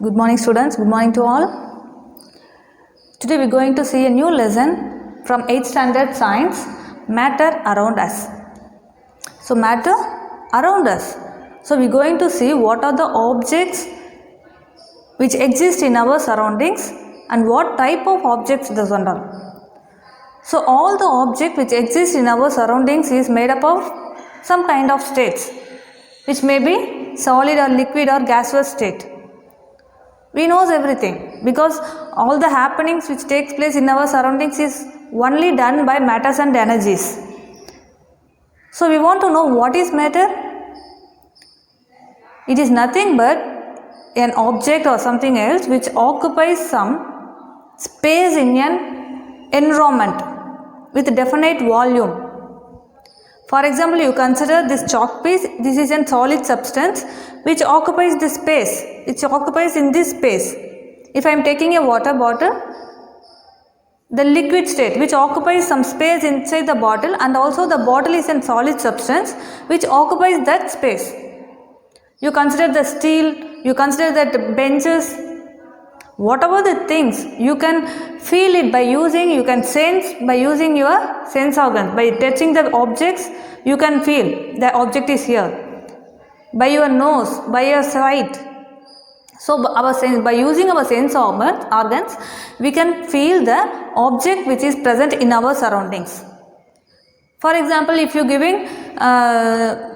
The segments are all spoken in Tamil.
Good morning students, good morning to all. Today we are going to see a new lesson from 8th standard science, matter around us. So matter around us. So we are going to see what are the objects which exist in our surroundings and what type of objects those are. So all the objects which exist in our surroundings is made up of some kind of states, which may be solid or liquid or gaseous state. We knows everything because all the happenings which takes place in our surroundings is only done by matters and energies. So we want to know what is matter. It is nothing but an object or something else which occupies some space in an environment with a definite volume. For example, you consider this chalk piece. This is a solid substance which occupies this space. It occupies in this space. If I am taking a water bottle, the liquid state which occupies some space inside the bottle, and also the bottle is a solid substance which occupies that space. You consider the steel, you consider that benches, whatever the things, you can feel it by using, you can sense by using your sense organs. By touching the objects, you can feel the object is here. By your nose, by your sight. So by using our sense organs, we can feel the object which is present in our surroundings. For example, if you are giving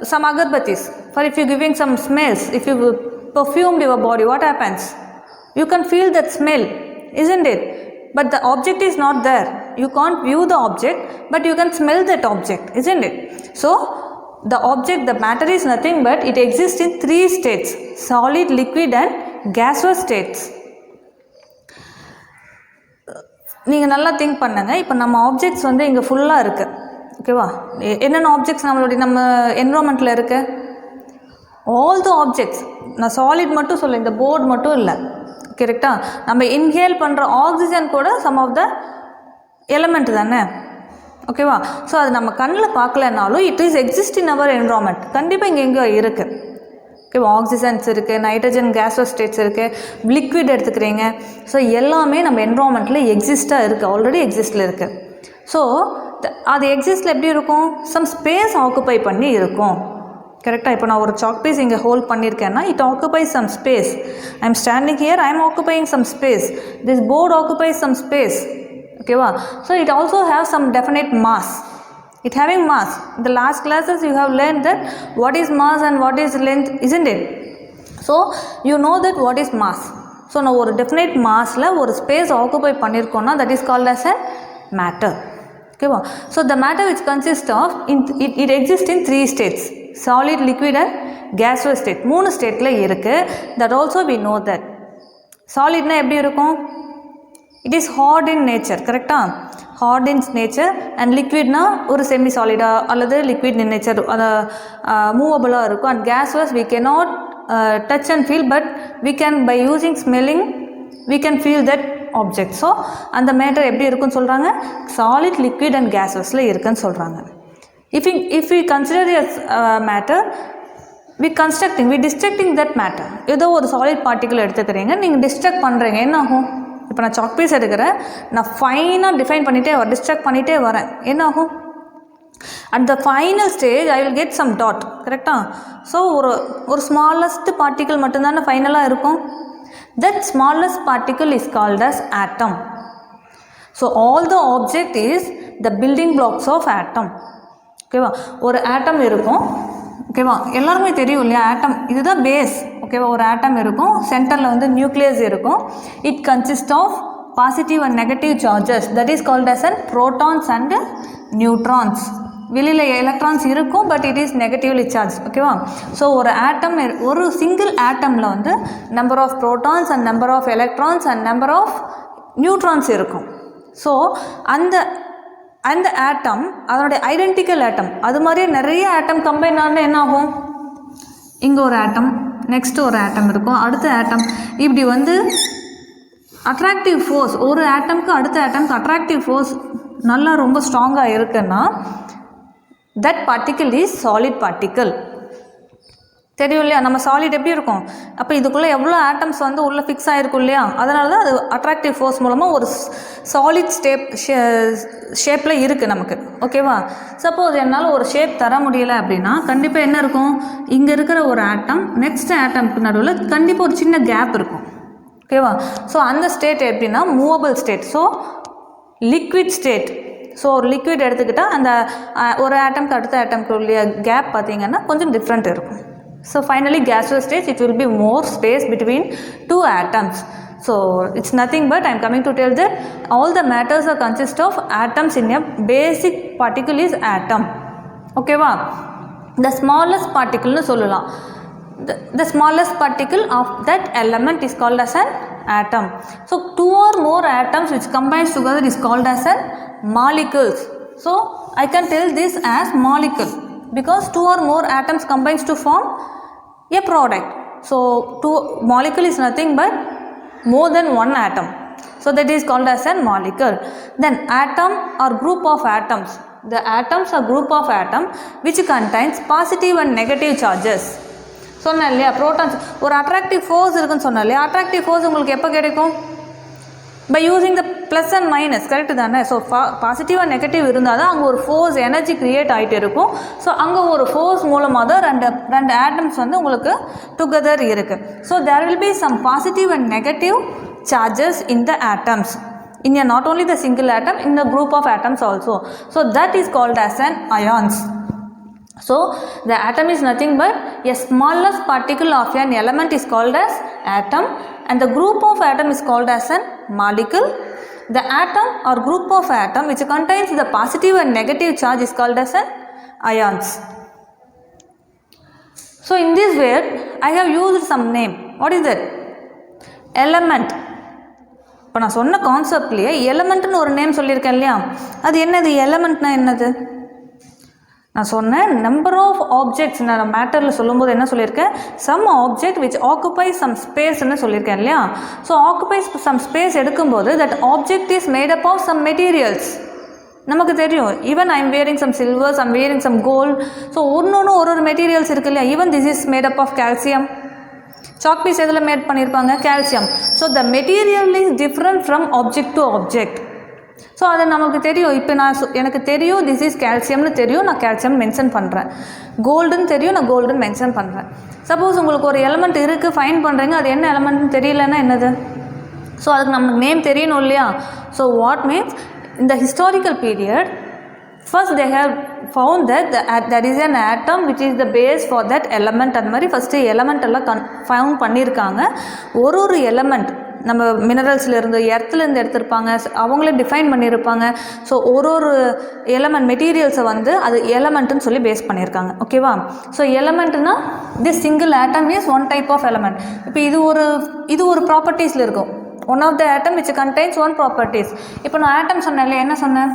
some agarbattis, if you are giving some smells, if you perfumed your body, what happens? You can feel that smell, isn't it? But the object is not there. You can't view the object, but you can smell that object, isn't it? So the object, the matter is nothing but it exists in three states: solid, liquid and gaseous states. நீங்கள் நல்லா திங்க் பண்ணுங்க. இப்போ நம்ம ஆப்ஜெக்ட்ஸ் வந்து இங்கே ஃபுல்லாக இருக்குது, ஓகேவா? என்னென்ன ஆப்ஜெக்ட்ஸ் நம்ம என்விரான்மெண்ட்டில் இருக்குது? All the objects. நான் சாலிட் மட்டும் சொல்ல, இந்த போர்டு மட்டும் இல்லை, கரெக்டாக? நம்ம இன்ஹேல் பண்ணுற ஆக்சிஜன் கூட சம் ஆஃப் த எலமெண்ட் தானே, ஓகேவா? ஸோ அது நம்ம கண்ணில் பார்க்கலனாலும் it is exist in our environment. கண்டிப்பாக இங்கே எங்கேயோ இருக்குது, ஓகேவா? ஆக்சிஜன்ஸ் இருக்குது, நைட்ரஜன் கேஸஸ் ஸ்டேட்ஸ் இருக்குது, லிக்விட் எடுத்துக்கிறீங்க. ஸோ எல்லாமே நம்ம என்விரான்மெண்ட்டில் எக்ஸிஸ்டாக இருக்குது, ஆல்ரெடி எக்ஸிஸ்டில் இருக்குது. ஸோ அது எக்ஸிஸ்டில் எப்படி இருக்கும்? சம் ஸ்பேஸ் ஆக்குப்பை பண்ணி இருக்கும், கரெக்டாக? இப்போ நான் ஒரு சாக் பீஸ் இங்கே ஹோல்ட் பண்ணியிருக்கேன்னா it occupies some space. I am standing here, I am occupying some space. This board occupies some space, ஓகேவா? So it also have some definite mass. It having mass. In the last classes you have learned that what is mass and what is length, isn't it? So you know that what is mass. So now ஒரு definite massல ஒரு space occupy பண்ணிருக்கோம்னா that is called as a matter, ஓகேவா? So the matter which consists of it exists in three states: solid, liquid and gaseous state. மூணு ஸ்டேட்ல இருக்கு. That also we know that. Solidனா எப்படி இருக்கும்? It is hard in nature, கரெக்டா? Hard in nature. அண்ட் லிக்விட்னா ஒரு செமி சாலிடாக அல்லது லிக்விட் இன் நேச்சர், அதை மூவபுளாக இருக்கும். And gaseous we cannot touch and feel, but we can by using smelling we can feel that object. So அந்த மேட்டர் எப்படி இருக்குன்னு சொல்கிறாங்க? சாலிட், லிக்விட் அண்ட் கேஸ்வஸில் இருக்குன்னு சொல்கிறாங்க. If we consider as matter, we distracting that matter. ஏதோ ஒரு சாலிட் பார்ட்டிக்கல் எடுத்துக்கிறீங்க, நீங்கள் டிஸ்ட்ரக்ட் பண்ணுறீங்க, என்ன ஆகும்? இப்போ நான் சாக் பீஸ் எடுக்கிறேன், நான் ஃபைனாக டிஃபைன் டிஸ்ட்ரக்ட் பண்ணிகிட்டே வரேன், என்ன ஆகும்? At the final stage I will get some dot, கரெக்டாக? ஸோ ஒரு ஸ்மாலஸ்ட் பார்ட்டிக்கல் மட்டும்தானே ஃபைனலாக இருக்கும். That smallest particle is called as atom. So all the object is the building blocks of atom, ஓகேவா? ஒரு ஆட்டம் இருக்கும், ஓகேவா? எல்லாருமே தெரியும் இல்லையா? ஆட்டம் இதுதான் பேஸ், ஓகேவா? ஒரு ஆட்டம் இருக்கும், சென்டரில் வந்து நியூக்ளியஸ் இருக்கும். It consist of positive and negative charges, that is called as and protons and neutrons. வெளியில் எலக்ட்ரான்ஸ் இருக்கும், but it is negatively charge, ஓகேவா? ஸோ ஒரு ஆட்டம், ஒரு சிங்கிள் ஆட்டமில் வந்து number of protons and number of electrons and number of neutrons இருக்கும். ஸோ அந்த ஆட்டம் அதனுடைய ஐடென்டிக்கல் ஆட்டம், அது மாதிரியே நிறைய ஆட்டம் கம்பைன் ஆனால் என்ன ஆகும்? இங்கே ஒரு ஆட்டம், நெக்ஸ்ட்டு ஒரு ஆட்டம் இருக்கும், அடுத்த ஆட்டம், இப்படி வந்து அட்ராக்டிவ் ஃபோர்ஸ், ஒரு ஆட்டம்க்கு அடுத்த ஆட்டம்க்கு அட்ராக்டிவ் ஃபோர்ஸ் நல்லா ரொம்ப ஸ்ட்ராங்காக இருக்குன்னா that particle is solid particle. தெரியும் இல்லையா? நம்ம சாலிட் எப்படி இருக்கும், அப்போ இதுக்குள்ளே எவ்வளோ ஆட்டம்ஸ் வந்து உள்ளே ஃபிக்ஸ் ஆகிருக்கும் இல்லையா? அதனால தான் அது அட்ராக்டிவ் ஃபோர்ஸ் மூலமாக ஒரு சாலிட் ஷேப்பில் இருக்குது நமக்கு. ஓகேவா? சப்போஸ் என்னால் ஒரு ஷேப் தர முடியலை அப்படின்னா கண்டிப்பாக என்ன இருக்கும், இங்கே இருக்கிற ஒரு ஆட்டம் நெக்ஸ்ட் ஆட்டம்க்கு நடுவில் கண்டிப்பாக ஒரு சின்ன கேப் இருக்கும். ஓகேவா? ஸோ அந்த ஸ்டேட் எப்படின்னா movable state. So liquid state. So ஒரு லிக்விட் எடுத்துக்கிட்டால் அந்த ஒரு ஆட்டம்க்கு அடுத்த ஆட்டம்க்கு உள்ள கேப் பார்த்திங்கன்னா கொஞ்சம் டிஃப்ரெண்ட் இருக்கும். So finally gaseous state, it will be more space between two atoms. So it's nothing but I am coming to tell that all the matters are consist of atoms in a basic particle is atom. Okay va? The smallest particle nu sollalam. The smallest particle of that element is called as an atom. So two or more atoms which combines together is called as an molecules. So I can tell this as molecule because two or more atoms combines to form a product. So two molecule is nothing but more than one atom. So that is called as a molecule. Then atom or group of atoms. The atoms are group of atom which contains positive and negative charges. சொன்னேன் இல்லையா, ப்ரோட்டான்ஸ் ஒரு அட்ராக்டிவ் ஃபோர்ஸ் இருக்குன்னு சொன்னேன் இல்லையா. அட்ராக்டிவ் ஃபோர்ஸ் உங்களுக்கு எப்போ கிடைக்கும், by using the plus and minus. Correct தானே? ஸோ பாசிட்டிவ் அண்ட் நெகட்டிவ் இருந்தால் தான் அங்கே ஒரு ஃபோர்ஸ் எனர்ஜி க்ரியேட் ஆகிட்டு இருக்கும். ஸோ அங்கே ஒரு ஃபோர்ஸ் மூலமாக தான் ரெண்டு ஆட்டம்ஸ் வந்து உங்களுக்கு டுகெதர் இருக்குது. So there will be some positive and negative charges in the atoms in a not only the single atom, in the group of atoms also. So that is called as an ions. So the atom is nothing but a smallest particle of an element is called as atom, and the group of atom is called as an molecule. The atom or group of atom which contains the positive and negative charge is called as an ions. So in this way I have used some name. What is that? Element. இப்போ நான் சொன்ன கான்செப்ட்லேயே எலமெண்ட்னு ஒரு நேம் சொல்லியிருக்கேன் இல்லையா, அது என்னது? எலமெண்ட்னா என்னது? நான் சொன்னேன் நம்பர் ஆஃப் ஆப்ஜெக்ட்ஸ். நான் மேட்டரில் சொல்லும்போது என்ன சொல்லியிருக்கேன், some object which occupies some ஸ்பேஸ்ன்னு சொல்லியிருக்கேன் இல்லையா. ஸோ ஆக்குபைஸ் சம் ஸ்பேஸ் எடுக்கும்போது that object is made up of some materials. நமக்கு தெரியும், even I am wearing some silvers, I am wearing some gold. So ஒன்று ஒரு மெட்டீரியல்ஸ் இருக்குது இல்லையா. Even this is made up of calcium. Chalk piece எதில் மேட் பண்ணியிருப்பாங்க? Calcium. So the material is different from object to object. So அது நமக்கு தெரியும். இப்போ எனக்கு தெரியும் திஸ் இஸ் கால்சியம்னு தெரியும், நான் கால்சியம் மென்ஷன் பண்ணுறேன். கோல்டுன்னு தெரியும், நான் கோல்டுன்னு மென்ஷன் பண்ணுறேன். சப்போஸ் உங்களுக்கு ஒரு எலமெண்ட் இருக்குது, ஃபைன் பண்ணுறீங்க, அது என்ன எலமெண்ட்னு தெரியலன்னா என்னது? ஸோ அதுக்கு நமக்கு நேம் தெரியணும் இல்லையா. So what means in the historical period, first they have found that there is an atom which is the base for that element. அந்த மாதிரி ஃபஸ்ட்டு எலமெண்ட் எல்லாம் ஃபவுண்ட் பண்ணியிருக்காங்க. ஒரு எலமெண்ட் நம்ம மினரல்ஸ்லேருந்து எர்த்துலேருந்து எடுத்திருப்பாங்க, அவங்களே டிஃபைன் பண்ணியிருப்பாங்க. ஸோ ஒரு எலமெண்ட் மெட்டீரியல்ஸை வந்து அது எலமெண்ட்டுன்னு சொல்லி பேஸ் பண்ணியிருக்காங்க. ஓகேவா? ஸோ எலமெண்ட்னா this single atom is one type of element. இப்போ இது ஒரு ப்ராப்பர்ட்டிஸில் இருக்கும். One of the atom which contains one properties. இப்போ நான் ஆட்டம் சொன்னேன் இல்லையா, என்ன சொன்னேன்?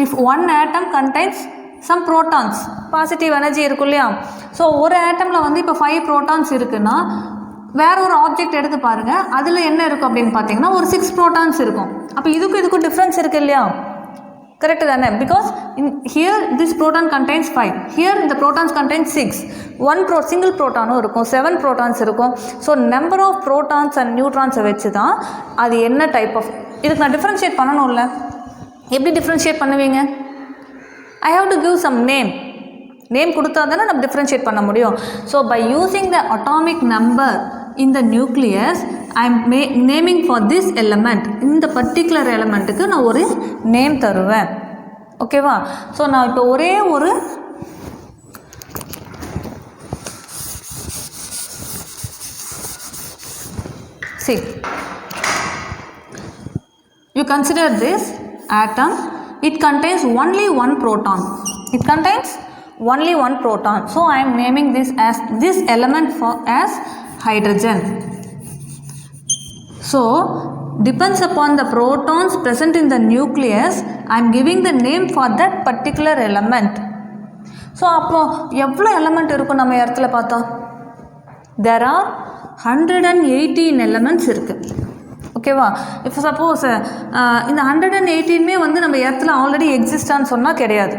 If one atom contains some protons, positive energy இருக்கும் இல்லையா. ஸோ ஒரு ஆட்டமில் வந்து இப்போ 5 ப்ரோட்டான்ஸ் இருக்குன்னா வேற ஒரு ஆப்ஜெக்ட் எடுத்து பாருங்கள், அதில் என்ன இருக்கும் அப்படின்னு பார்த்தீங்கன்னா ஒரு 6 ப்ரோட்டான்ஸ் இருக்கும். அப்போ இதுக்கும் டிஃப்ரென்ஸ் இருக்குது இல்லையா. கரெக்டு தானே? Because here this proton contains 5, here இந்த ப்ரோட்டான்ஸ் கண்டைன்ஸ் 6. சிங்கிள் ப்ரோட்டானும் இருக்கும், 7 ப்ரோட்டான்ஸ் இருக்கும். So number of protons and நியூட்ரான்ஸை வச்சு தான் அது என்ன டைப் ஆஃப், இதுக்கு நான் டிஃப்ரென்ஷியேட் பண்ணணும்ல. எப்படி டிஃப்ரென்ஷியேட் பண்ணுவீங்க? I have to give some name கொடுத்தா தானே நம்ம டிஃப்ரென்ஷியேட் பண்ண முடியும். So by using the atomic number in the nucleus I am naming for this element. இந்த பர்டிகுலர் எலமெண்ட்டுக்கு நான் ஒரு நேம் தருவேன். ஓகேவா? ஸோ நான் இப்போ ஒரே ஒரு you consider this atom, it contains only one proton. It contains only one proton. So I am naming this element as hydrogen. So depends upon the protons present in the nucleus, I am giving the name for that particular element. So அப்போ எவ்வளோ எலமெண்ட் இருக்கும் நம்ம இடத்துல பார்த்தா? There are 118 elements இருக்குது. ஓகேவா? இப்போ சப்போஸ் இந்த 118மே வந்து நம்ம இடத்துல ஆல்ரெடி எக்ஸிஸ்டான்னு சொன்னால் கிடையாது.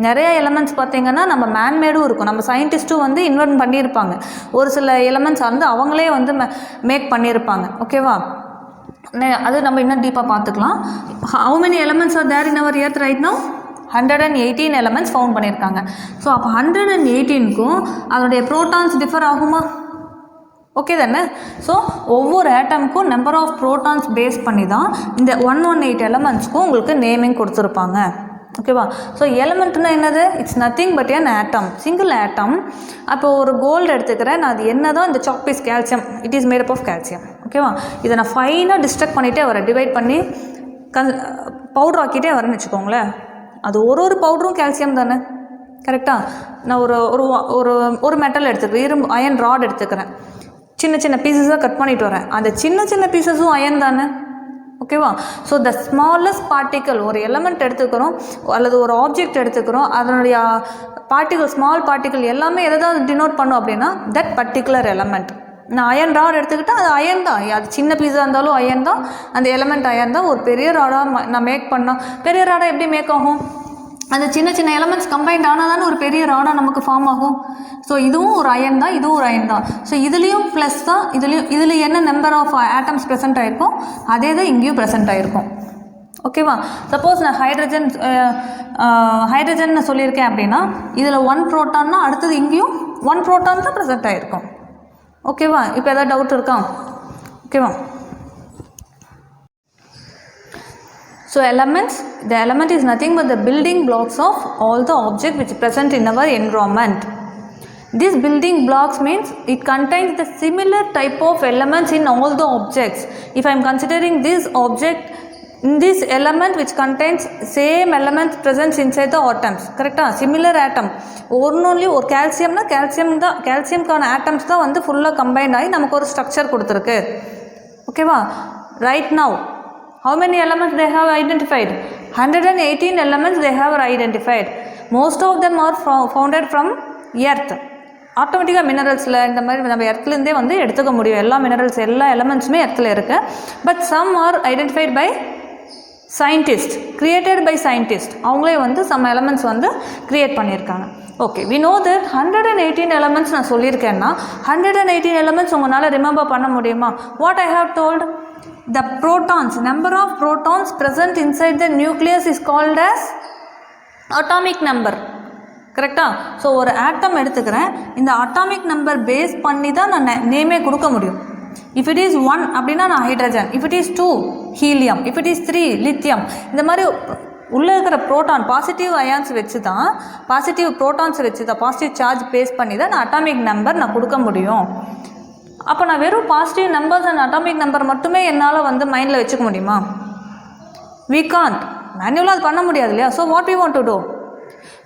நிறைய எலமெண்ட்ஸ் பார்த்திங்கன்னா நம்ம மேன்மேடும் இருக்கும், நம்ம சயின்டிஸ்ட்டும் வந்து இன்வென்ட் பண்ணியிருப்பாங்க, ஒரு சில எலமெண்ட்ஸ் வந்து அவங்களே வந்து மேக் பண்ணியிருப்பாங்க. ஓகேவா, அது நம்ம இன்னும் டீப்பாக பார்த்துக்கலாம். How many elements are there in our earth right now? 118 elements found பண்ணியிருக்காங்க. ஸோ அப்போ 118க்கும் அதனுடைய ப்ரோட்டான்ஸ் டிஃபர் ஆகுமா? ஓகே தானே? ஸோ ஒவ்வொரு ஆட்டமுக்கும் நம்பர் ஆஃப் ப்ரோட்டான்ஸ் பேஸ் பண்ணி தான் இந்த 118 எலமெண்ட்ஸ்க்கும் உங்களுக்கு நேமிங் கொடுத்துருப்பாங்க. ஓகேவா? ஸோ எலமெண்ட்னா என்னது? It's nothing but an atom, single atom. அப்போ ஒரு கோல்டு எடுத்துக்கிறேன், நான் அது என்ன தான் இந்த chalk piece calcium, it is made up of calcium. ஓகேவா? இதை நான் ஃபைனாக டிஸ்ட்ரக்ட் பண்ணிகிட்டே வரேன், டிவைட் பண்ணி பவுடர் ஆக்கிட்டே வரேன்னு வச்சுக்கோங்களேன். அது ஒரு பவுடரும் கால்சியம் தானே, கரெக்டாக? நான் ஒரு மெட்டல் எடுத்துக்கிறேன், இரும்பு அயன் ராட் எடுத்துக்கிறேன், சின்ன சின்ன பீசஸாக கட் பண்ணிட்டு வரேன், அந்த சின்ன சின்ன பீசஸும் அயன் தானே. ஓகேவா? ஸோ த ஸ்மாலஸ்ட் பார்ட்டிக்கல், ஒரு எலமெண்ட் எடுத்துக்கிறோம் அல்லது ஒரு ஆப்ஜெக்ட் எடுத்துக்கிறோம், அதனுடைய பார்ட்டிகல், ஸ்மால் பார்ட்டிக்கல் எல்லாமே எதை தான் டினோட் பண்ணும் அப்படின்னா தட் பர்டிகுலர் எலமெண்ட். நான் அயன் ராட் எடுத்துக்கிட்டால் அது அயன் தான், அது சின்ன பீஸாக இருந்தாலும் அயன் தான், அந்த எலமெண்ட் அயன் தான். ஒரு பெரிய ராடாக நான் மேக் பண்ணால், பெரிய ராடாக எப்படி மேக் ஆகும்? அந்த சின்ன சின்ன எலமெண்ட்ஸ் கம்பைண்ட் ஆனால் தானே ஒரு பெரிய ராடாக நமக்கு ஃபார்ம் ஆகும். ஸோ இதுவும் ஒரு அயன் தான், இதுவும் ஒரு அயன் தான். ஸோ இதுலேயும் ப்ளஸ் தான், இதில் என்ன நம்பர் ஆஃப் ஆட்டம்ஸ் ப்ரெசென்ட் ஆகிருக்கும் அதே தான் இங்கேயும் ப்ரெசென்ட் ஆகிருக்கும். ஓகேவா? சப்போஸ் நான் ஹைட்ரஜன் சொல்லியிருக்கேன் அப்படின்னா இதில் 1 ப்ரோட்டான்னா அடுத்தது இங்கேயும் 1 ப்ரோட்டான் தான் ப்ரெசென்ட் ஆகிருக்கும். ஓகேவா? இப்போ எதாவது டவுட் இருக்கா? ஓகேவா? So the element is nothing but the building blocks of all the objects which present in our environment. These building blocks means it contains the similar type of elements in all the objects. If I am considering this object, in this element which contains same elements present inside the atoms, correct? Similar atom. only ஒரு calcium தான், calciumக்கான atoms தான் வந்து ஃபுல்லாக கம்பைண்ட் ஆகி நமக்கு ஒரு ஸ்ட்ரக்சர் கொடுத்துருக்கு. ஓகேவா? Right now how many elements they have identified? 118 elements they have identified. Most of them are founded from earth. ஆட்டோமேட்டிக்காக மினரல்ஸில் இந்த மாதிரி நம்ம எர்த்லேருந்தே வந்து எடுத்துக்க முடியும், எல்லா மினரல்ஸ் எல்லா எலமெண்ட்ஸுமே எர்த்தில் இருக்குது. But some are identified by scientist, created by scientist, அவங்களே வந்து சம் எலமெண்ட்ஸ் வந்து கிரியேட் பண்ணியிருக்காங்க. Okay, we know that 118 elements நான் சொல்லியிருக்கேன்னா 118 எலமெண்ட்ஸ் உங்களால் ரிமெம்பர் பண்ண முடியுமா? What I have told, the protons, number of protons present inside the nucleus is called as atomic number. கரெக்டா? ஸோ ஒரு ஆட்டம் எடுத்துக்கிறேன், இந்த அட்டாமிக் நம்பர் பேஸ் பண்ணி தான் நான் நேமே கொடுக்க முடியும். இஃப் இட் இஸ் 1 அப்படின்னா நான் hydrogen, if it is 2 helium, if it is 3 lithium. இந்த மாதிரி உள்ளே இருக்கிற ப்ரோட்டான் பாசிட்டிவ் அயான்ஸ் வச்சு தான், பாசிட்டிவ் ப்ரோட்டான்ஸ் வச்சு தான், பாசிட்டிவ் சார்ஜ் பேஸ் பண்ணி தான் நான் அட்டாமிக் நம்பர் நான் கொடுக்க முடியும். அப்போ நான் வெறும் positive numbers and atomic number மட்டுமே என்னால் வந்து மைண்டில் வச்சுக்க முடியுமா? we can't. மேனுவலாக அது பண்ண முடியாது இல்லையா? So what we want to do?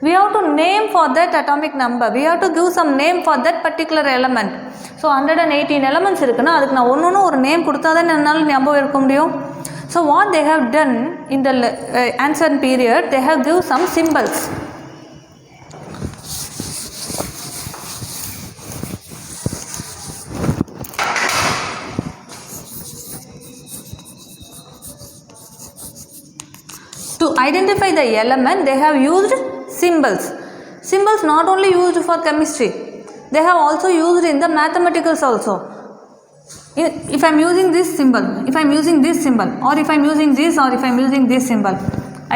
we have to name for that atomic number, we have to give some name for that particular element. So 118 elements இருக்குன்னா அதுக்கு நான் ஒன்று ஒரு நேம் கொடுத்தா தான் என்னால் ஞாபகம் இருக்க முடியும். So what they have done in the ancient period, they have give some symbols. To identify the element, they have used symbols. Symbols not only used for chemistry, they have also used in the mathematicals also. If I am using this symbol, if I am using this symbol, or if I am using this, or if I am using this symbol,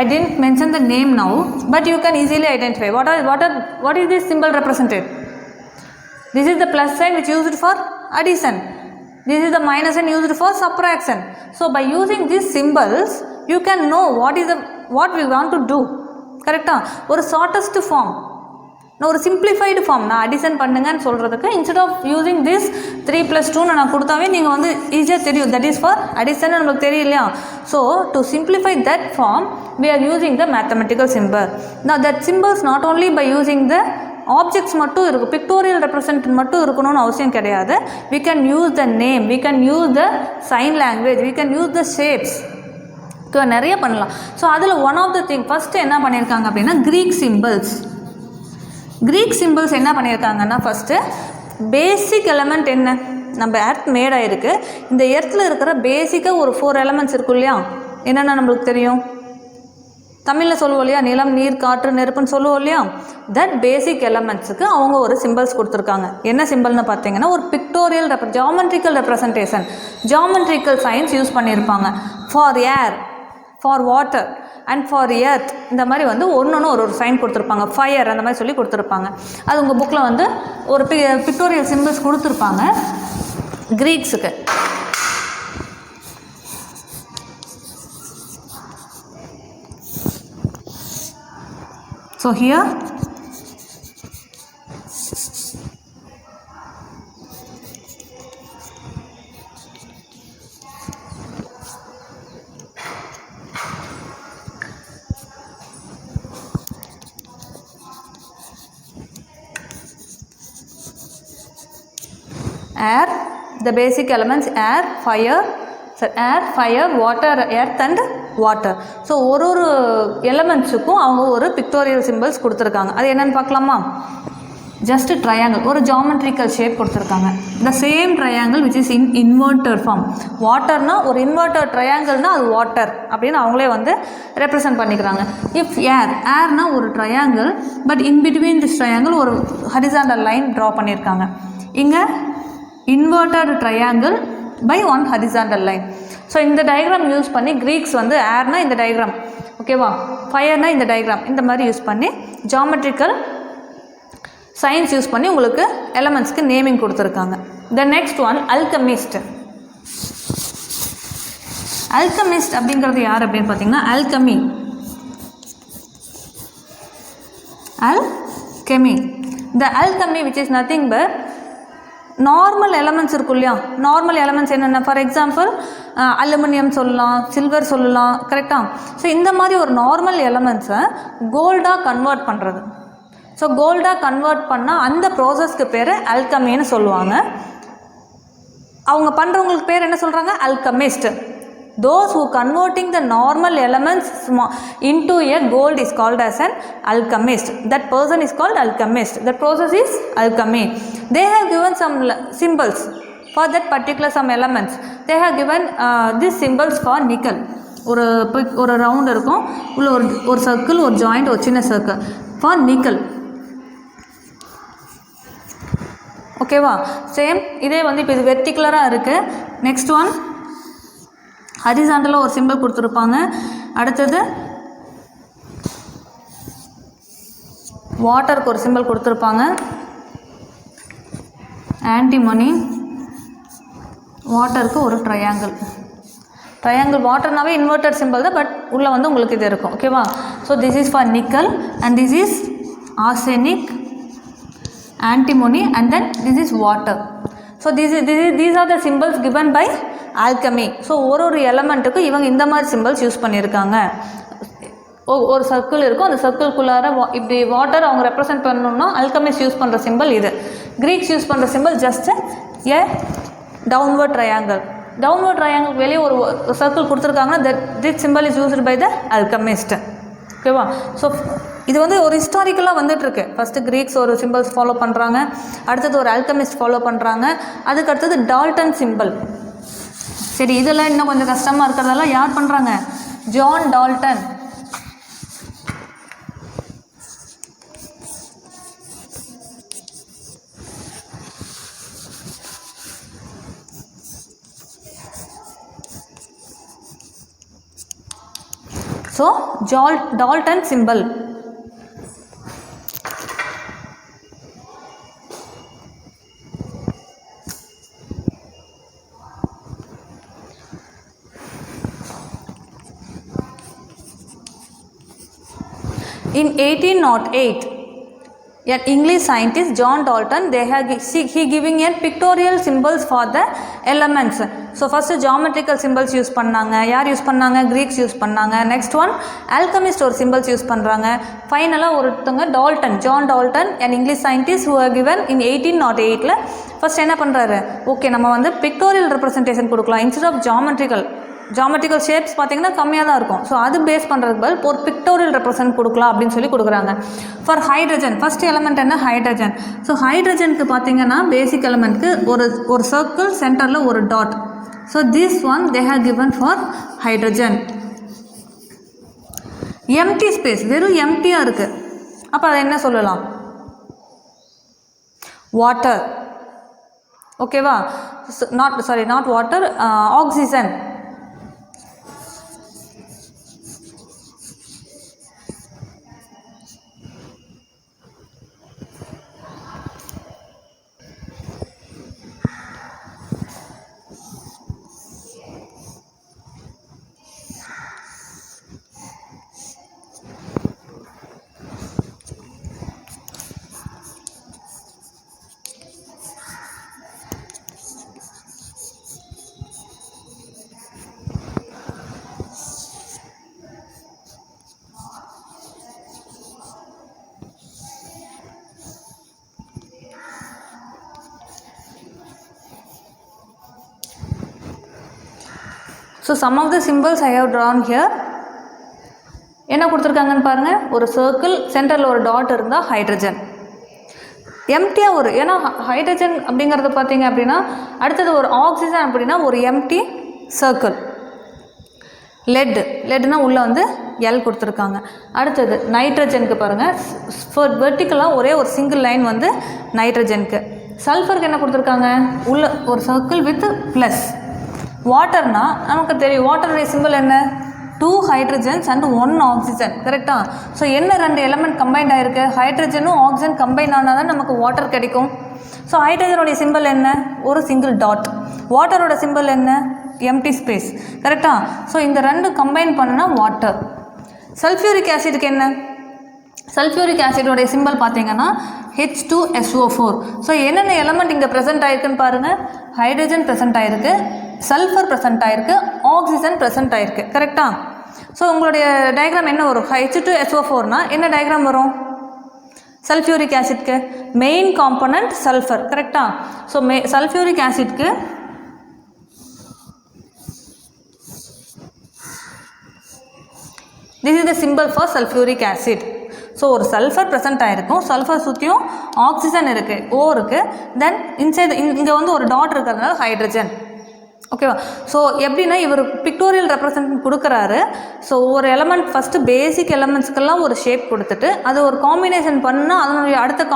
I didn't mention the name now, but you can easily identify what is this symbol represented. This is the plus sign which used for addition. This is the minus sign used for subtraction. So by using these symbols, you can know what we want to do. கரெக்டாக? ஒரு ஷார்ட்டஸ்ட் ஃபார்ம், நான் ஒரு சிம்பிளிஃபைடு ஃபார்ம் நான் அடிஷன் பண்ணுங்கன்னு சொல்கிறதுக்கு இன்ஸ்டெட் ஆஃப் யூஸிங் திஸ் 3 + 2 நான் கொடுத்தாவே நீங்கள் வந்து ஈஸியாக தெரியும் தட் இஸ் ஃபார் அடிஷன் நம்மளுக்கு தெரியும் இல்லையா? So to simplify that form we are using the mathematical symbol. Now that symbols not only by using the objects மட்டும் இருக்குது, பிக்டோரியல் ரெப்ரசன்ட் மட்டும் இருக்கணும்னு அவசியம் கிடையாது. we can use the name, we can use the sign language, we can use the shapes, நிறைய பண்ணலாம். ஸோ அதில் one of the thing first என்ன பண்ணியிருக்காங்க அப்படின்னா க்ரீக் சிம்பிள்ஸ் என்ன பண்ணியிருக்காங்கன்னா ஃபஸ்ட்டு பேசிக் எலமெண்ட் என்ன, நம்ம எர்த் மேடாயிருக்கு, இந்த எர்த்தில் இருக்கிற பேசிக்காக ஒரு 4 எலமெண்ட்ஸ் இருக்கும் இல்லையா? என்னென்ன நம்மளுக்கு தெரியும்? தமிழில் சொல்லுவோம் இல்லையா, நிலம், நீர், காற்று, நெருப்புன்னு சொல்லுவோம் இல்லையா, தட் பேசிக் எலமெண்ட்ஸுக்கு அவங்க ஒரு சிம்பிள்ஸ் கொடுத்துருக்காங்க. என்ன சிம்பிள்னு பார்த்தீங்கன்னா ஒரு pictorial geometrical representation, geometrical science use பண்ணியிருப்பாங்க. For air, for water and for earth, இந்த மாதிரி வந்து ஒன்று ஒரு சைன் கொடுத்துருப்பாங்க. ஃபயர் அந்த மாதிரி சொல்லி கொடுத்துருப்பாங்க. அது உங்கள் புக்கில் வந்து ஒரு பிக்டோரியல் சிம்பிள்ஸ் கொடுத்துருப்பாங்க கிரீக்ஸுக்கு. So here air, the basic elements air, fire, water, earth and water. So ஒரு எலமெண்ட்ஸுக்கும் அவங்க ஒரு பிக்டோரியல் சிம்பிள்ஸ் கொடுத்துருக்காங்க. அது என்னென்னு பார்க்கலாமா? ஜஸ்ட் ட்ரையாங்கிள், ஒரு ஜாமெட்ரிக்கல் ஷேப் கொடுத்துருக்காங்க. The same triangle which is in inverted form. வாட்டர்னா ஒரு இன்வெர்டட் ட்ரையாங்கிள்னால் அது வாட்டர் அப்படின்னு அவங்களே வந்து ரெப்ரசன்ட் பண்ணிக்கிறாங்க. இஃப் ஏர்னா ஒரு triangle, but in between this triangle ஒரு ஹரிசாண்டல் லைன் ட்ரா பண்ணியிருக்காங்க. இங்கே inverted triangle by one horizontal line. So இந்த டயக்ராம் யூஸ் பண்ணி கிரீக்ஸ் வந்து ஏர்னா இந்த டயக்ராம், ஓகேவா, ஃபயர்னா இந்த டயக்ராம், இந்த மாதிரி யூஸ் பண்ணி ஜாமெட்ரிக்கல் சயின்ஸ் யூஸ் பண்ணி உங்களுக்கு எலமெண்ட்ஸ்க்கு நேமிங் கொடுத்துருக்காங்க. The next one alchemist. Alchemist அப்படிங்கிறது யார் அப்படின்னு பார்த்தீங்கன்னா alchemy. The alchemy which is nothing but normal elements இருக்கும் இல்லையா, நார்மல் எலமெண்ட்ஸ் என்னென்ன, ஃபார் எக்ஸாம்பிள் அலுமினியம் சொல்லலாம், சில்வர் சொல்லலாம், கரெக்டாக. ஸோ இந்த மாதிரி ஒரு நார்மல் எலமெண்ட்ஸை கோல்டாக கன்வெர்ட் பண்ணுறது. ஸோ கோல்டாக கன்வெர்ட் பண்ணால் அந்த ப்ராசஸ்க்கு பேர் அல்கெமின்னு சொல்லுவாங்க. அவங்க பண்ணுறவங்களுக்கு பேர் என்ன சொல்கிறாங்க? Alchemist. Those who converting the normal elements into a gold is called as an alchemist. That person is called alchemist. That process is alchemy. They have given some symbols for that particular some elements. They have given these symbols for nickel. ஒரு ரவுண்ட் இருக்கும், உள்ள ஒரு சர்க்கிள், ஒரு ஜாயிண்ட், ஒரு சின்ன சர்க்கிள் ஃபார் நிக்கல். ஓகேவா? சேம் இதே வந்து இப்போ இது வெர்டிகுலராக இருக்குது. நெக்ஸ்ட் ஒன் ஹரிசாண்டலாக ஒரு சிம்பிள் கொடுத்துருப்பாங்க. அடுத்தது வாட்டருக்கு ஒரு சிம்பிள் கொடுத்துருப்பாங்க, ஆன்டிமனி. வாட்டருக்கு ஒரு ட்ரையாங்கிள். வாட்டர்னாவே இன்வெர்டட் சிம்பிள் தான், பட் உள்ளே வந்து உங்களுக்கு இது இருக்கும். ஓகேவா? So this is for nickel and this is arsenic, antimony, and then this is water. So these are the symbols given by alchemy. So ஒரு எலமெண்ட்டுக்கு இவங்க இந்த மாதிரி சிம்பிள்ஸ் யூஸ் பண்ணியிருக்காங்க. ஒரு சர்க்கிள் இருக்கும், அந்த சர்க்கிள்குள்ளார இப்படி வாட்டர் அவங்க ரெப்ரசென்ட் பண்ணணும்னா அல்கமிஸ்ட் யூஸ் பண்ணுற சிம்பிள் இது. கிரீக்ஸ் யூஸ் பண்ணுற symbol just a downward triangle. Downward triangle வெளியே ஒரு சர்க்கிள் கொடுத்துருக்காங்கன்னா this symbol is used by the alchemist. ஓகேவா? ஸோ இது வந்து ஒரு ஹிஸ்டாரிக்கலாக வந்துட்டுருக்கு. ஃபஸ்ட்டு கிரீக்ஸ் ஒரு சிம்பிள்ஸ் ஃபாலோ பண்ணுறாங்க, அடுத்தது ஒரு அல்கமிஸ்ட் ஃபாலோ பண்ணுறாங்க, அதுக்கு அடுத்தது டால்டன் சிம்பிள். சரி, இதெல்லாம் இன்னும் கொஞ்சம் கஷ்டமாக இருக்கிறதெல்லாம் யார் பண்ணுறாங்க? John Dalton. So Dalton symbol. In 1808, an English scientist John Dalton, he giving a pictorial symbols for the elements. So first geometrical symbols use பண்ணாங்க. யார் யூஸ் பண்ணாங்க? Greeks யூஸ் பண்ணாங்க. Next one alchemist ஒரு symbols யூஸ் பண்ணுறாங்க. ஃபைனலாக ஒருத்தங்க Dalton, John Dalton, an English scientist who are given in 1808ல ஃபர்ஸ்ட் என்ன பண்ணுறாரு? ஓகே, நம்ம வந்து பிக்டோரியல் ரெப்ரசன்டேஷன் கொடுக்கலாம். இன்ஸ்டெட் ஆஃப் ஜாமெட்ரிக்கல் ஷேப்ஸ் பார்த்தீங்கன்னா கம்மியாக தான் இருக்கும். ஸோ அது பேஸ் பண்ணுறதுக்கு பதில் ஒரு பிக்டோரியல் ரெப்ரசன்ட் கொடுக்கலாம் அப்படின்னு சொல்லி கொடுக்குறாங்க. ஃபார் ஹைட்ரஜன், ஃபர்ஸ்ட் எலமெண்ட் என்ன? ஹைட்ரஜன். ஸோ ஹைட்ரஜனுக்கு பார்த்தீங்கன்னா பேசிக் எலமெண்ட்க்கு ஒரு சர்க்கிள் சென்டரில் ஒரு dot. So this one they have given for hydrogen. Empty space, வெறும் எம்டியாக இருக்குது. அப்போ அதை என்ன சொல்லலாம்? வாட்டர். ஓகேவா? Not water, oxygen. So some of the symbols I have drawn here. என்ன கொடுத்துருக்காங்கன்னு பாருங்கள். ஒரு சர்க்கிள், சென்டரில் ஒரு டாட் இருந்தால் ஹைட்ரஜன். எம்டியாக ஒரு, ஏன்னா ஹைட்ரஜன் அப்படிங்கிறது பார்த்தீங்க அப்படின்னா அடுத்தது ஒரு ஆக்சிஜன் அப்படின்னா ஒரு எம்டி சர்க்கிள். லெட்னா உள்ளே வந்து எல் கொடுத்துருக்காங்க. அடுத்தது நைட்ரஜனுக்கு பாருங்கள், வெர்டிக்கலாக ஒரே ஒரு சிங்கிள் லைன் வந்து நைட்ரஜனுக்கு. சல்ஃபருக்கு என்ன கொடுத்துருக்காங்க? உள்ள ஒரு சர்க்கிள் வித் ப்ளஸ். வாட்டர்னா நமக்கு தெரியும், வாட்டருடைய சிம்பிள் என்ன? 2 ஹைட்ரஜன்ஸ் அண்ட் 1 ஆக்சிஜன். கரெக்டாக? ஸோ என்ன 2 எலமெண்ட் கம்பைண்ட் ஆகிருக்கு? ஹைட்ரஜனும் ஆக்சிஜன் கம்பைன் ஆனால் தான் நமக்கு வாட்டர் கிடைக்கும். ஸோ ஹைட்ரஜனுடைய சிம்பிள் என்ன? ஒரு சிங்கிள் டாட். வாட்டரோட சிம்பிள் என்ன? Empty space. கரெக்டாக? ஸோ இந்த 2 கம்பைன் பண்ணனா வாட்டர். சல்ஃபியூரிக் ஆசிடுக்கு என்ன? சல்ஃபியூரிக் ஆசிடோடைய சிம்பிள் பார்த்தீங்கன்னா H2SO4. ஸோ என்னென்ன எலமெண்ட் இங்கே ப்ரெசென்ட் ஆகிருக்குன்னு பாருங்கள். ஹைட்ரஜன் ப்ரெசென்ட் ஆகிருக்கு, சல்ஃபர் ப்ரெசென்ட் ஆகிருக்கு, ஆக்சிஜன் ப்ரெசென்ட் ஆகிருக்கு. கரெக்டாக? ஸோ உங்களுடைய டயக்ராம் என்ன வரும்? H2SO4னா என்ன டயக்ராம் வரும்? சல்ஃபியூரிக் ஆசிட்க்கு மெயின் காம்பனண்ட் சல்ஃபர். கரெக்டாக? ஸோ சல்ஃபியூரிக் ஆசிட்க்கு this is the symbol for sulfuric acid. So ஒரு சல்ஃபர் ப்ரெசென்ட் ஆகிருக்கும், சல்ஃபர் சுற்றியும் ஆக்சிஜன் இருக்குது, ஓ இருக்குது. தென் இன்சைட் இங்கே வந்து ஒரு டாட் இருக்கிறதுனால ஹைட்ரஜன். ஓகேவா? ஸோ எப்படின்னா இவர் பிக்டோரியல் ரெப்ரசன்ட் கொடுக்குறாரு. ஸோ ஒரு எலமெண்ட் ஃபஸ்ட்டு பேசிக் எலமெண்ட்ஸ்க்கெல்லாம் ஒரு ஷேப் கொடுத்துட்டு அது ஒரு காம்பினேஷன் பண்ணால் அதனுடைய அடுத்த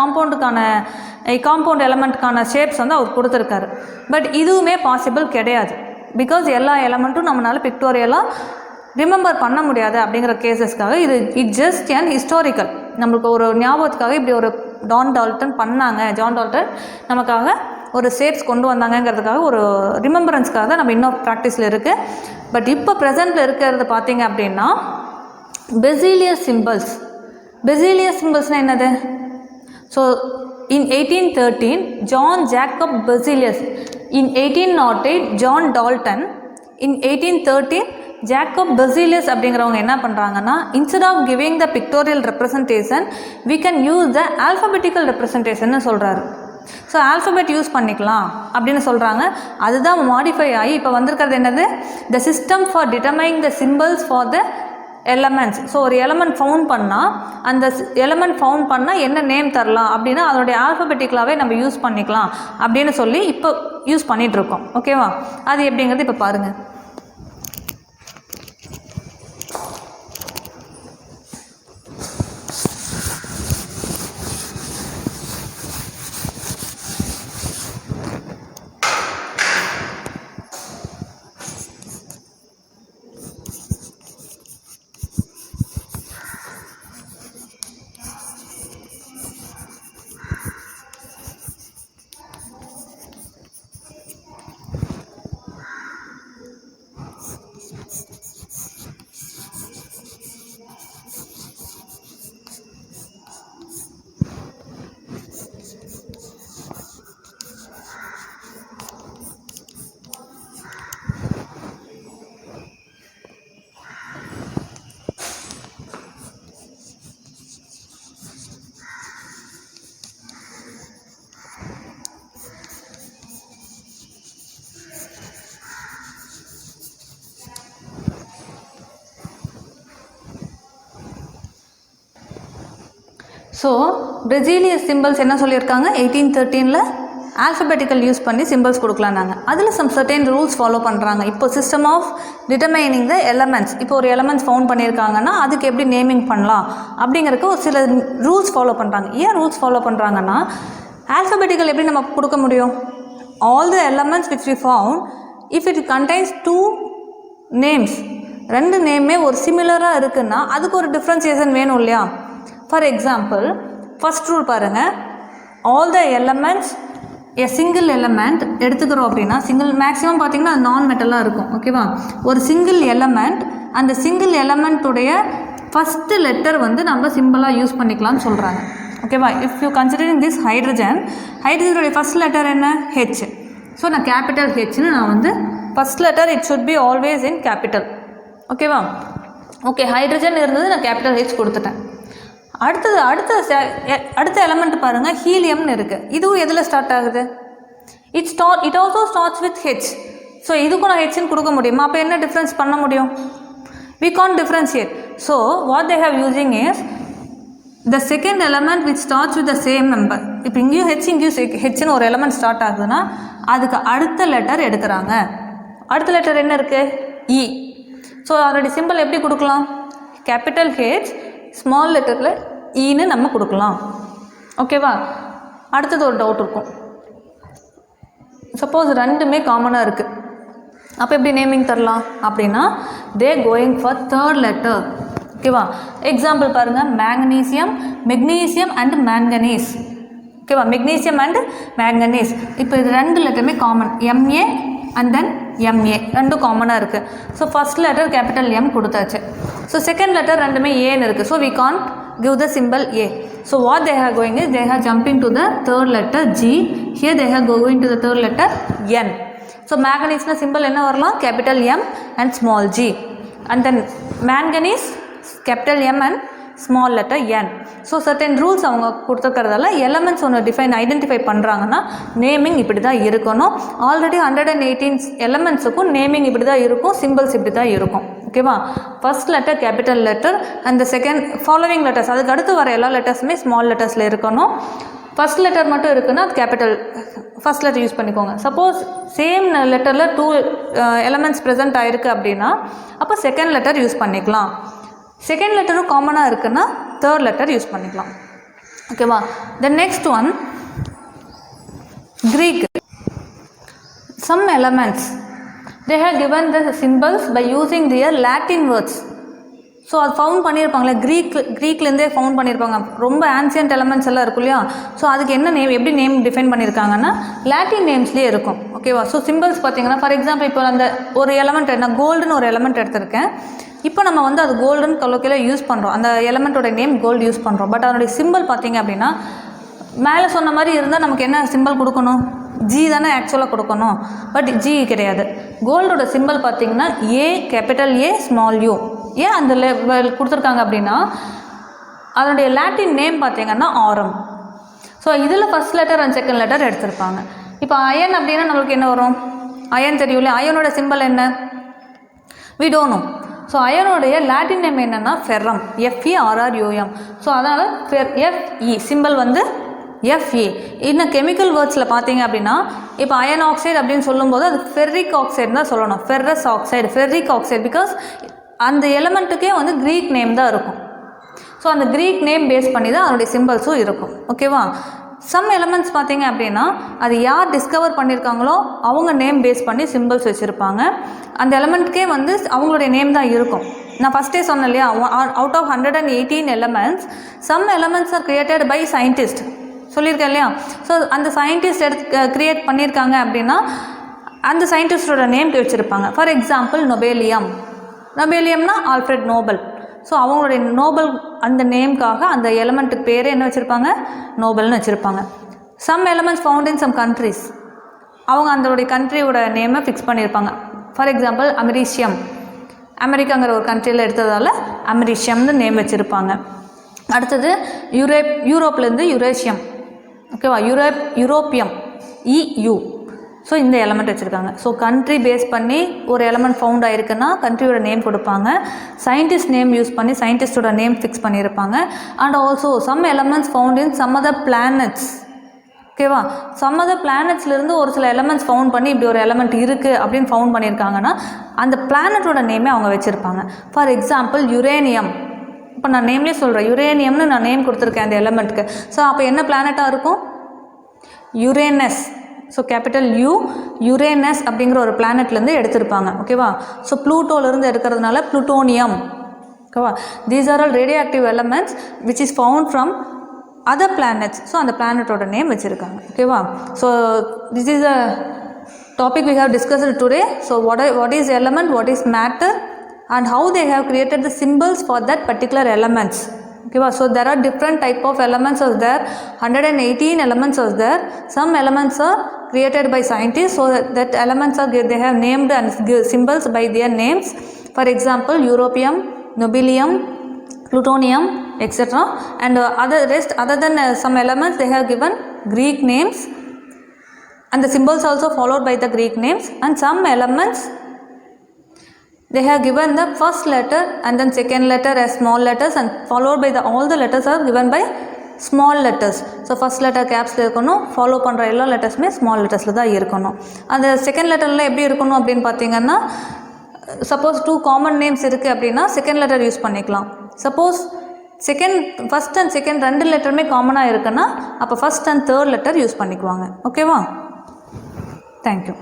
காம்பவுண்ட் எலமெண்ட்டுக்கான ஷேப்ஸ் வந்து அவர் கொடுத்துருக்காரு. பட் இதுவுமே பாசிபிள் கிடையாது. பிகாஸ் எல்லா எலமெண்ட்டும் நம்மளால் பிக்டோரியலாக ரிமெம்பர் பண்ண முடியாது. அப்படிங்கிற கேசஸ்க்காக இட் ஜஸ்ட் அண்ட் ஹிஸ்டாரிக்கல், நம்மளுக்கு ஒரு ஞாபகத்துக்காக இப்படி ஒரு ஜான் டால்டன் நமக்காக ஒரு ஷேப்ஸ் கொண்டு வந்தாங்கங்கிறதுக்காக, ஒரு ரிமெம்பரன்ஸ்க்காக தான் நம்ம இன்னும் ப்ராக்டிஸில் இருக்குது. பட் இப்போ ப்ரெசென்ட்டில் இருக்கிறது பார்த்தீங்க அப்படின்னா பெசிலியஸ் சிம்பிள்ஸ். பெசிலியஸ் சிம்பிள்ஸ்னால் என்னது? So in 1813 John Jacob Berzelius, in 1808 John Dalton, in 1813 Jacob Berzelius அப்படிங்கிறவங்க என்ன பண்ணுறாங்கன்னா, instead of giving the pictorial representation we can use the alphabetical ரெப்ரசன்டேஷன்னு சொல்கிறாரு. ஸோ ஆல்ஃபபெட் யூஸ் பண்ணிக்கலாம் அப்படின்னு சொல்கிறாங்க. அதுதான் மாடிஃபை ஆகி இப்போ வந்திருக்கிறது என்னது? The system for determining the symbols for the elements. So ஒரு எலமெண்ட் ஃபவுண்ட் பண்ணால் அந்த எலமெண்ட் ஃபவுண்ட் பண்ணால் என்ன நேம் தரலாம் அப்படின்னா அதனுடைய ஆல்ஃபபெட்டிக்கலாகவே நம்ம யூஸ் பண்ணிக்கலாம் அப்படின்னு சொல்லி இப்போ யூஸ் பண்ணிகிட்ருக்கோம். ஓகேவா? அது எப்படிங்கிறது இப்போ பாருங்கள். ஸோ பெசிலியஸ் சிம்பிள்ஸ் என்ன சொல்லியிருக்காங்க? 1813 ஆல்ஃபபெட்டிக்கல் யூஸ் பண்ணி சிம்பிள்ஸ் கொடுக்கலாம் நாங்கள். அதில் சம் சர்டைன் ரூல்ஸ் ஃபாலோ பண்ணுறாங்க. இப்போ system of determining the elements, இப்போ ஒரு எலமெண்ட்ஸ் ஃபவுண்ட் பண்ணியிருக்காங்கன்னா அதுக்கு எப்படி நேமிங் பண்ணலாம் அப்படிங்கிறதுக்கு ஒரு சில ரூல்ஸ் ஃபாலோ பண்ணுறாங்க. ஏன் ரூல்ஸ் ஃபாலோ பண்ணுறாங்கன்னா, ஆல்ஃபபெட்டிக்கல் எப்படி நம்ம கொடுக்க முடியும்? All the elements which we found if it contains 2 names, 2 நேமே ஒரு சிமிலராக இருக்குன்னா அதுக்கு ஒரு டிஃப்ரென்சியேஷன் வேணும் இல்லையா? ஃபார் எக்ஸாம்பிள், ஃபர்ஸ்ட் ரூல் பாருங்கள். All the elements a single element எடுத்துக்கிறோம் அப்படின்னா, சிங்கிள் மேக்ஸிமம் பார்த்திங்கன்னா அது நான் மெட்டலாக இருக்கும். ஓகேவா? ஒரு சிங்கிள் எலமெண்ட், அந்த சிங்கிள் எலமெண்ட்டுடைய ஃபஸ்ட்டு லெட்டர் வந்து நம்ம சிம்பிளாக யூஸ் பண்ணிக்கலாம்னு சொல்கிறாங்க. ஓகேவா? If you considering this hydrogen, ஹைட்ரஜனுடைய ஃபஸ்ட் லெட்டர் என்ன? ஹெச். ஸோ நான் கேபிட்டல் ஹெச்னு நான் வந்து first letter it should be always in capital. ஓகேவா? ஓகே, ஹைட்ரஜன் இருந்தது, நான் கேபிட்டல் ஹெச் கொடுத்துட்டேன். அடுத்த எலமெண்ட் பாருங்கள், ஹீலியம்னு இருக்குது. இதுவும் எதில் ஸ்டார்ட் ஆகுது? It also starts with H. So இதுக்கும் நான் ஹெச்னு கொடுக்க முடியுமா? அப்போ என்ன டிஃப்ரென்ஸ் பண்ண முடியும்? we can't differentiate. So what they have using is the second element which starts with the same number. இப்போ இங்கேயும் ஹெச்னு ஒரு எலமெண்ட் ஸ்டார்ட் ஆகுதுன்னா அதுக்கு அடுத்த லெட்டர் எடுக்கிறாங்க. அடுத்த லெட்டர் என்ன இருக்குது? இ. ஸோ அதோடைய சிம்பிள் எப்படி கொடுக்கலாம்? கேபிட்டல் ஹெச் ஸ்மால் லெட்டரில் ஈன்னு நம்ம கொடுக்கலாம். ஓகேவா? அடுத்தது ஒரு டவுட் இருக்கும். சப்போஸ் ரெண்டுமே காமனாக இருக்குது, அப்போ எப்படி நேமிங் தரலாம் அப்படின்னா, they going for third letter. ஓகேவா? எக்ஸாம்பிள் பாருங்கள், மேக்னீசியம், மெக்னீசியம் அண்ட் மேங்கனீஸ். ஓகேவா? Magnesium and manganese. இப்போ இது 2 லெட்டருமே common, M A and then M A, ரெண்டும் காமனாக இருக்குது. So first letter capital M கொடுத்தாச்சு. ஸோ செகண்ட் லெட்டர் ரெண்டுமே ஏன்னு இருக்குது. So we can't give the symbol A. So what they are going is, they are jumping to the third letter G. Here they are going to the third letter N. So manganese na symbol enna varalam? Capital M and small g. And then manganese, capital M and small letter N. So certain rules avanga kuduthukradala elements onu define identify பண்றாங்கன்னா நேமிங் இப்படி தான் இருக்கணும். ஆல்ரெடி 118 எலமெண்ட்ஸுக்கு நேமிங் இப்படி தான் இருக்கும், சிம்பிள்ஸ் இப்படி தான் இருக்கும். ஓகேவா? First letter capital letter and second following letters, அதுக்கு அடுத்து வர எல்லா லெட்டர்ஸுமே ஸ்மால் லெட்டர்ஸில் இருக்கணும். ஃபஸ்ட் லெட்டர் மட்டும் இருக்குன்னா அது கேபிட்டல் ஃபஸ்ட் லெட்டர் யூஸ் பண்ணிக்கோங்க. சப்போஸ் சேம் லெட்டரில் 2 எலமெண்ட்ஸ் ப்ரெசென்ட் ஆகிருக்கு அப்படின்னா அப்போ செகண்ட் லெட்டர் யூஸ் பண்ணிக்கலாம். செகண்ட் லெட்டரும் காமனாக இருக்குன்னா தேர்ட் லெட்டர் யூஸ் பண்ணிக்கலாம். ஓகேவா? The next one, Greek. Some elements they have given the symbols by using their Latin words. So அது ஃபவுண்ட் பண்ணியிருப்பாங்களே, க்ரீக்லேருந்தே ஃபவுண்ட் பண்ணியிருப்பாங்க. ரொம்ப ஆன்சியன்ட் எலமெண்ட்ஸ் எல்லாம் இருக்கும் இல்லையா? ஸோ அதுக்கு என்ன நேம், எப்படி நேம் டிஃபைன் பண்ணியிருக்காங்கன்னா லாட்டின் நேம்ஸ்லேயே இருக்கும். ஓகேவா? ஸோ சிம்பிள்ஸ் பார்த்தீங்கன்னா, ஃபார் எக்ஸாம்பிள் இப்போ அந்த ஒரு எலமெண்ட், நான் கோல்டுன்னு ஒரு எலமெண்ட் எடுத்திருக்கேன். இப்போ நம்ம வந்து அது கோல்டுன்னு கொலோக்கியலாக யூஸ் பண்ணுறோம், அந்த எலமெண்ட்டோட நேம் கோல்டு யூஸ் பண்ணுறோம். பட் அதனுடைய சிம்பிள் பார்த்தீங்க அப்படின்னா மேலே சொன்ன மாதிரி இருந்தால் நமக்கு என்ன சிம்பிள் கொடுக்கணும்? ஜி தானே ஆக்சுவலாக கொடுக்கணும். பட் ஜி கிடையாது. கோல்டோட சிம்பிள் பார்த்தீங்கன்னா ஏ, கேபிட்டல் ஏ, ஸ்மால் யூ. ஏன் அந்த லெவல் கொடுத்துருக்காங்க அப்படின்னா அதனுடைய லாட்டின் நேம் பார்த்தீங்கன்னா ஆரம். ஸோ இதில் first letter and second letter எடுத்திருப்பாங்க. இப்போ அயன் அப்படின்னா நம்மளுக்கு என்ன வரும்? அயன் தெரியும்ல. அயனோட சிம்பிள் என்ன? We don't know. So அயனுடைய Latin name என்னென்னா ஃபெர்ரம், FERRUM. ஸோ அதனால் FE சிம்பிள் வந்து FE. இன்னும் கெமிக்கல் வேர்ட்ஸில் பார்த்தீங்க அப்படின்னா இப்போ அயன் ஆக்சைடு அப்படின்னு சொல்லும்போது அது ஃபெர்ரிக் ஆக்சைடு தான் சொல்லணும், ferrous oxide, ferric oxide. Because அந்த எலமெண்ட்டுக்கே வந்து க்ரீக் நேம் தான் இருக்கும். ஸோ அந்த க்ரீக் நேம் பேஸ் பண்ணி தான் அதனுடைய சிம்பிள்ஸும் இருக்கும். ஓகேவா? சம் எலமெண்ட்ஸ் பார்த்தீங்க அப்படின்னா அது யார் டிஸ்கவர் பண்ணியிருக்காங்களோ அவங்க நேம் பேஸ் பண்ணி சிம்பிள்ஸ் வச்சுருப்பாங்க. அந்த எலமெண்ட்டுக்கே வந்து அவங்களுடைய நேம் தான் இருக்கும். நான் ஃபஸ்ட்டே சொன்னேன் இல்லையா, out of 118 elements some elements are created by scientist சொல்லியிருக்கேன் இல்லையா? ஸோ அந்த சயின்டிஸ்ட் கிரியேட் பண்ணியிருக்காங்க அப்படின்னா அந்த சயின்டிஸ்டோட நேம்க்கு வச்சுருப்பாங்க. ஃபார் எக்ஸாம்பிள் நொபேலியம்னா ஆல்ஃப்ரெட் நோபல். ஸோ அவங்களுடைய நோபல் அந்த நேம்காக அந்த எலமெண்ட்டுக்கு பேரே என்ன வச்சுருப்பாங்க? நோபல்னு வச்சுருப்பாங்க. Some elements found in some countries, அவங்க அதோடைய கண்ட்ரியோட நேமை ஃபிக்ஸ் பண்ணியிருப்பாங்க. ஃபார் எக்ஸாம்பிள் அமெரிஷியம், அமெரிக்காங்கிற ஒரு கண்ட்ரியில் எடுத்ததால் அமெரிஷியம்னு நேம் வச்சுருப்பாங்க. அடுத்தது யூரோப்லேருந்து யுரேஷியம். ஓகேவா? Europium, EU. ஸோ இந்த எலமெண்ட் வச்சுருக்காங்க. ஸோ கண்ட்ரி பேஸ் பண்ணி ஒரு எலமெண்ட் ஃபவுண்ட் ஆகிருக்குன்னா கண்ட்ரியோட நேம் கொடுப்பாங்க. சயின்டிஸ்ட் நேம் யூஸ் பண்ணி சயின்டிஸ்டோட நேம் ஃபிக்ஸ் பண்ணியிருப்பாங்க. And also some elements found in some other planets. ஓகேவா. சம் அதர் பிளானட்ஸ்லேருந்து ஒரு சில எலமெண்ட்ஸ் ஃபவுண்ட் பண்ணி இப்படி ஒரு எலமெண்ட் இருக்குது அப்படின்னு ஃபவுண்ட் பண்ணியிருக்காங்கன்னா அந்த பிளானட்டோட நேமே அவங்க வச்சுருப்பாங்க. For example uranium. இப்போ நான் நேம்லேயே சொல்கிறேன், யுரேனியம்னு நான் நேம் கொடுத்துருக்கேன் அந்த எலமெண்ட்டுக்கு. ஸோ அப்போ என்ன பிளானட்டாக இருக்கும்? Uranus. So capital you, Uranus அப்படிங்கிற ஒரு பிளானட்லேருந்து எடுத்திருப்பாங்க. ஓகேவா. ஸோ ப்ளூட்டோலேருந்து எடுக்கிறதுனால ப்ளூட்டோனியம். ஓகேவா. These are all radio active elements which is found from other planets. So அந்த பிளானட்டோட நேம் வச்சுருக்காங்க. ஓகேவா. So this is a topic we have discussed today. So what is element, what is matter, and how they have created the symbols for that particular elements. Okay, so there are different type of elements are there. 118 elements are there. Some elements are created by scientists, so that elements are they have named and symbols by their names. For example, europium, nobelium, plutonium, etc. And other than some elements they have given Greek names, and the symbols also followed by the Greek names. And some elements they have given the first letter and then second letter as small letters, and followed by all the letters are given by small letters. So first letter caps la irukanum, follow பண்ற எல்லா லெட்டர்ஸ்மே small lettersல தான் இருக்கணும். அந்த செகண்ட் லெட்டர்ல எப்படி இருக்கணும் அப்படின்னு பார்த்தீங்கன்னா, சப்போஸ் 2 காமன் நேம்ஸ் இருக்குது அப்படின்னா செகண்ட் லெட்டர் யூஸ் பண்ணிக்கலாம். சப்போஸ் ஃபஸ்ட் அண்ட் செகண்ட் 2 லெட்டருமே காமனாக இருக்குன்னா அப்போ first and third letter use பண்ணிக்குவாங்க. ஓகேவா. தேங்க்யூ.